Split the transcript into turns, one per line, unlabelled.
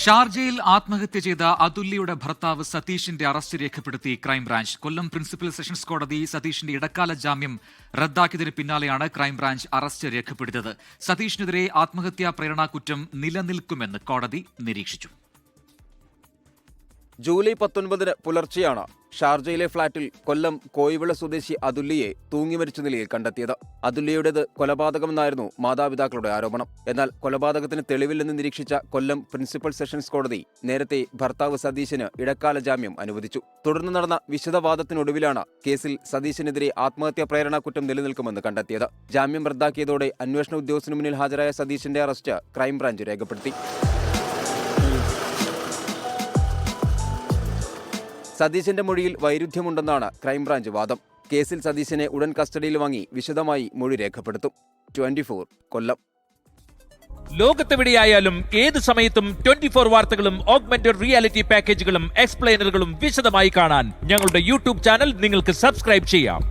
ഷാർജയിൽ ആത്മഹത്യ ചെയ്ത അതുല്യയുടെ ഭർത്താവ് സതീഷിന്റെ അറസ്റ്റ് രേഖപ്പെടുത്തി ക്രൈംബ്രാഞ്ച്. കൊല്ലം പ്രിൻസിപ്പൽ സെഷൻസ് കോടതി സതീഷിന്റെ ഇടക്കാല ജാമ്യം റദ്ദാക്കിയതിന് പിന്നാലെയാണ് ക്രൈംബ്രാഞ്ച് അറസ്റ്റ് രേഖപ്പെടുത്തിയത്. സതീഷിനെതിരെ ആത്മഹത്യാ പ്രേരണാ കുറ്റം നിലനിൽക്കുമെന്ന് കോടതി നിരീക്ഷിച്ചു.
ജൂലൈ 19 പുലർച്ചെയാണ് ഷാർജയിലെ ഫ്ളാറ്റിൽ കൊല്ലം കോയിവിള സ്വദേശി അതുല്യയെ തൂങ്ങിമരിച്ച നിലയിൽ കണ്ടെത്തിയത്. അതുല്യയുടേത് കൊലപാതകമെന്നായിരുന്നു മാതാപിതാക്കളുടെ ആരോപണം. എന്നാൽ കൊലപാതകത്തിന് തെളിവില്ലെന്ന് നിരീക്ഷിച്ച കൊല്ലം പ്രിൻസിപ്പൽ സെഷൻസ് കോടതി നേരത്തെ ഭർത്താവ് സതീശന് ഇടക്കാല ജാമ്യം അനുവദിച്ചു. തുടർന്ന് നടന്ന വിശദവാദത്തിനൊടുവിലാണ് കേസിൽ സതീശനെതിരെ ആത്മഹത്യാ പ്രേരണാ കുറ്റം നിലനിൽക്കുമെന്ന് കണ്ടെത്തിയത്. ജാമ്യം റദ്ദാക്കിയതോടെ അന്വേഷണ ഉദ്യോഗസ്ഥന് മുന്നിൽ ഹാജരായ സതീശന്റെ അറസ്റ്റ് ക്രൈംബ്രാഞ്ച് രേഖപ്പെടുത്തി. സതീശന്റെ മൊഴിയിൽ വൈരുദ്ധ്യമുണ്ടെന്നാണ് ക്രൈംബ്രാഞ്ച് വാദം. കേസിൽ സതീശനെ ഉടൻ കസ്റ്റഡിയിൽ വാങ്ങി വിശദമായി മൊഴി രേഖപ്പെടുത്തും. 24 കൊല്ലം.
ലോകത്തെവിടെയായാലും ഏത് സമയത്തും 24 വാർത്തകളും ഓഗ്മെന്റഡ് റിയാലിറ്റി പാക്കേജുകളും എക്സ്പ്ലെയിനറുകളും വിശദമായി കാണാൻ ഞങ്ങളുടെ യൂട്യൂബ് ചാനൽ നിങ്ങൾക്ക് സബ്സ്ക്രൈബ് ചെയ്യാം.